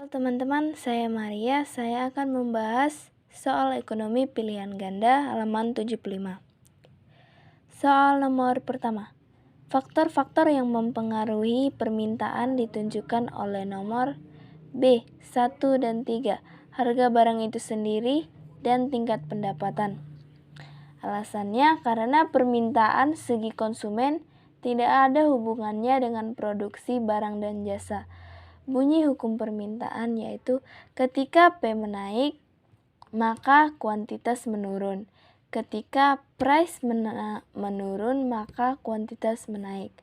Halo teman-teman, saya Maria. Saya akan membahas soal ekonomi pilihan ganda halaman 75. Soal nomor pertama. Faktor-faktor yang mempengaruhi permintaan ditunjukkan oleh nomor B, 1 dan 3. Harga barang itu sendiri dan tingkat pendapatan. Alasannya karena permintaan segi konsumen tidak ada hubungannya dengan produksi barang dan jasa. Bunyi hukum permintaan yaitu ketika P menaik, maka kuantitas menurun. Ketika price menurun, maka kuantitas menaik.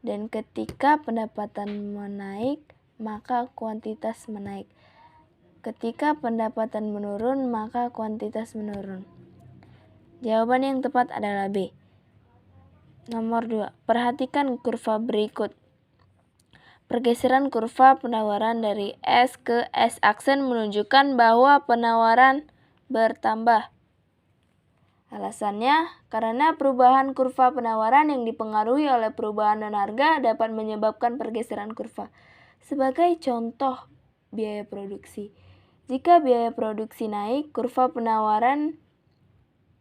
Dan ketika pendapatan menaik, maka kuantitas menaik. Ketika pendapatan menurun, maka kuantitas menurun. Jawaban yang tepat adalah B. Nomor 2. Perhatikan kurva berikut. Pergeseran kurva penawaran dari S ke S aksen menunjukkan bahwa penawaran bertambah. Alasannya, karena perubahan kurva penawaran yang dipengaruhi oleh perubahan non harga dapat menyebabkan pergeseran kurva. Sebagai contoh, biaya produksi. Jika biaya produksi naik, kurva penawaran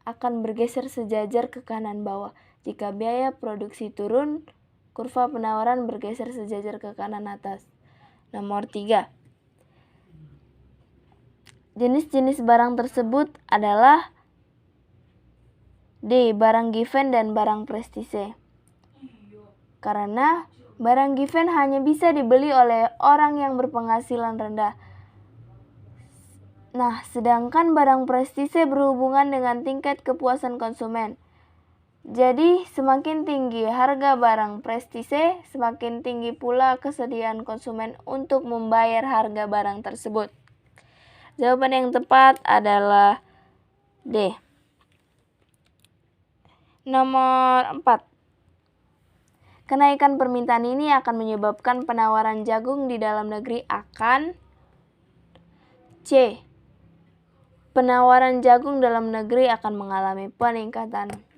akan bergeser sejajar ke kanan bawah. Jika biaya produksi turun, kurva penawaran bergeser sejajar ke kanan atas. Nomor 3. Jenis-jenis barang tersebut adalah D. Barang given dan barang prestise. Karena barang given hanya bisa dibeli oleh orang yang berpenghasilan rendah. Nah, sedangkan barang prestise berhubungan dengan tingkat kepuasan konsumen. Jadi, semakin tinggi harga barang prestise, semakin tinggi pula kesediaan konsumen untuk membayar harga barang tersebut. Jawaban yang tepat adalah D. Nomor 4. Kenaikan permintaan ini akan menyebabkan penawaran jagung di dalam negeri akan C. Penawaran jagung dalam negeri akan mengalami peningkatan.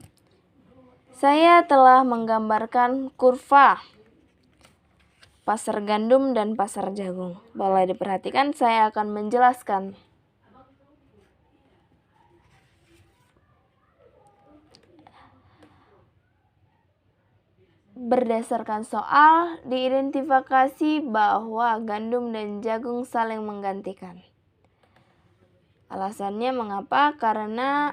Saya telah menggambarkan kurva pasar gandum dan pasar jagung. Boleh diperhatikan, saya akan menjelaskan. Berdasarkan soal, diidentifikasi bahwa gandum dan jagung saling menggantikan. Alasannya mengapa? Karena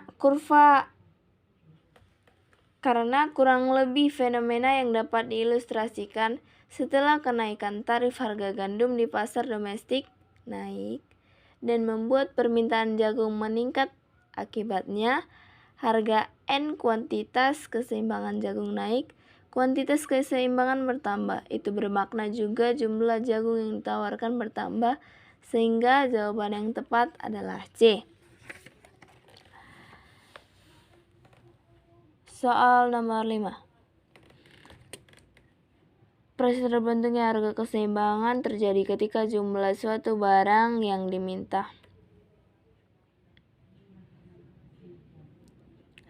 kurang lebih fenomena yang dapat diilustrasikan setelah kenaikan tarif harga gandum di pasar domestik naik dan membuat permintaan jagung meningkat. Akibatnya, harga N kuantitas keseimbangan jagung naik, kuantitas keseimbangan bertambah. Itu bermakna juga jumlah jagung yang ditawarkan bertambah, sehingga jawaban yang tepat adalah C. Soal nomor 5. Proses terbentuknya harga keseimbangan terjadi ketika jumlah suatu barang yang diminta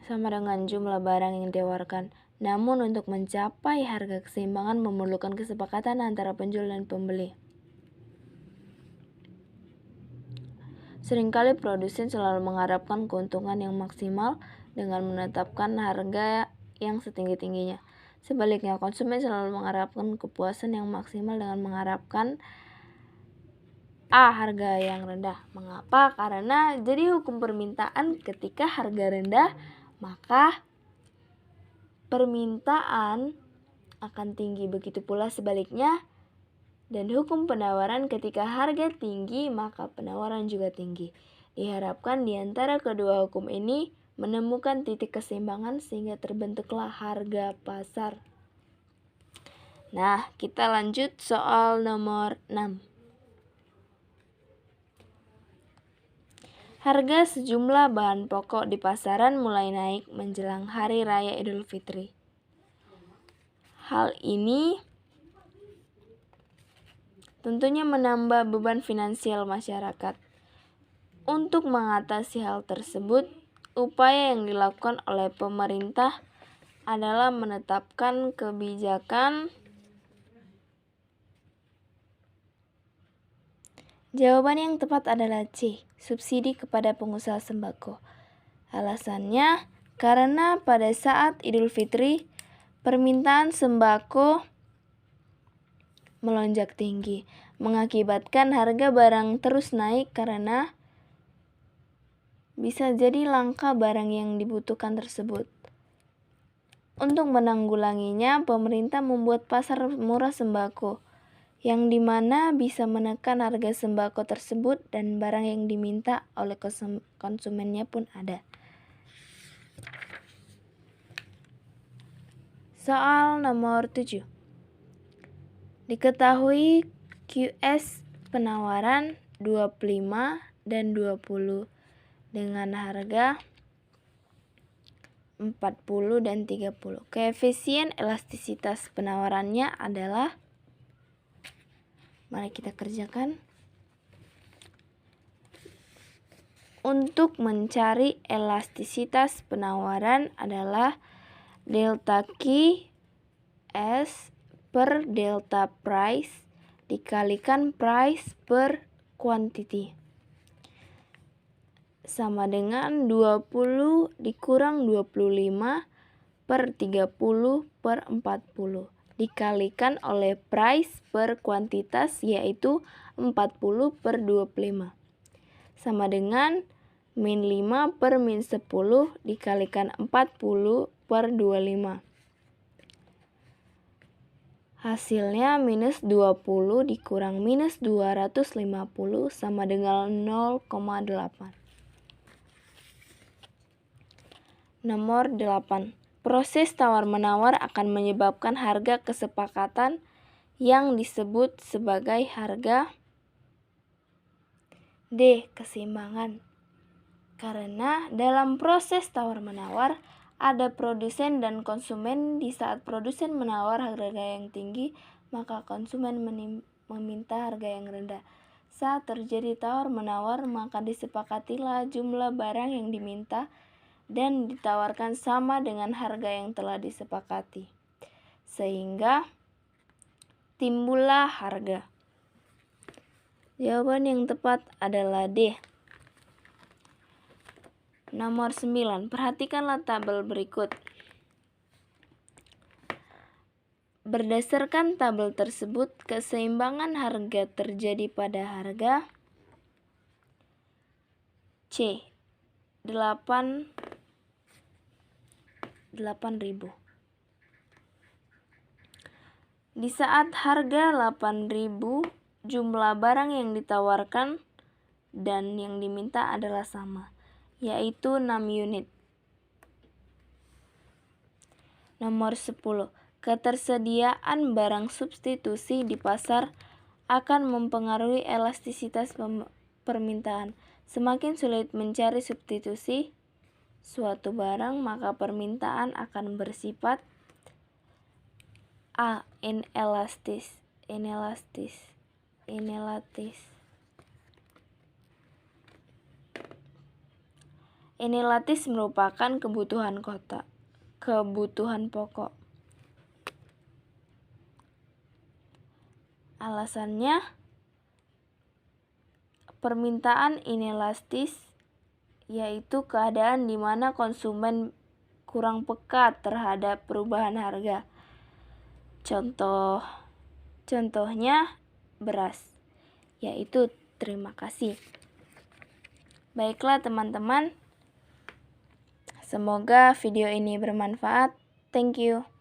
sama dengan jumlah barang yang ditawarkan. Namun untuk mencapai harga keseimbangan memerlukan kesepakatan antara penjual dan pembeli. Seringkali produsen selalu mengharapkan keuntungan yang maksimal dengan menetapkan harga yang setinggi-tingginya. Sebaliknya, konsumen selalu mengharapkan kepuasan yang maksimal dengan mengharapkan harga yang rendah. Mengapa? Karena jadi hukum permintaan ketika harga rendah, maka permintaan akan tinggi. Begitu pula sebaliknya. Dan hukum penawaran ketika harga tinggi, maka penawaran juga tinggi. Diharapkan di antara kedua hukum ini menemukan titik keseimbangan sehingga terbentuklah harga pasar. Nah, kita lanjut soal nomor 6. Harga sejumlah bahan pokok di pasaran mulai naik menjelang Hari Raya Idul Fitri. Hal ini tentunya menambah beban finansial masyarakat. Untuk mengatasi hal tersebut, upaya yang dilakukan oleh pemerintah adalah menetapkan kebijakan Jawaban yang tepat adalah C, subsidi kepada pengusaha sembako. Alasannya, karena pada saat Idul Fitri, permintaan sembako melonjak tinggi, mengakibatkan harga barang terus naik karena bisa jadi langka barang yang dibutuhkan tersebut. Untuk menanggulanginya, pemerintah membuat pasar murah sembako, yang dimana bisa menekan harga sembako tersebut dan barang yang diminta oleh konsumennya pun ada. Soal nomor 7. Diketahui QS penawaran 25 dan 20 dengan harga 40 dan 30. Koefisien elastisitas penawarannya adalah, mari kita kerjakan. Untuk mencari elastisitas penawaran adalah delta Q S per delta price dikalikan price per quantity sama dengan 20 dikurang 25 per 30 per 40 dikalikan oleh price per kuantitas yaitu 40 per 25 sama dengan min 5 per min 10 dikalikan 40 per 25. Hasilnya minus 20 dikurang minus 250 sama dengan 0,8. Nomor 8. Proses tawar-menawar akan menyebabkan harga kesepakatan yang disebut sebagai harga D. Keseimbangan. Karena dalam proses tawar-menawar ada produsen dan konsumen. Di saat produsen menawar harga yang tinggi, maka konsumen meminta harga yang rendah. Saat terjadi tawar-menawar, maka disepakatilah jumlah barang yang diminta dan ditawarkan sama dengan harga yang telah disepakati, sehingga timbullah harga. Jawaban yang tepat adalah D. Nomor 9. Perhatikanlah tabel berikut. Berdasarkan tabel tersebut, keseimbangan harga terjadi pada harga C. 8.000. Di saat harga 8.000, jumlah barang yang ditawarkan dan yang diminta adalah sama, yaitu 6 unit. Nomor 10. Ketersediaan barang substitusi di pasar akan mempengaruhi elastisitas permintaan. Semakin sulit mencari substitusi suatu barang, maka permintaan akan bersifat A. Inelastis. Inelastis merupakan kebutuhan pokok. Alasannya, permintaan inelastis yaitu keadaan di mana konsumen kurang peka terhadap perubahan harga. Contohnya beras, yaitu terima kasih. Baiklah teman-teman, semoga video ini bermanfaat. Thank you.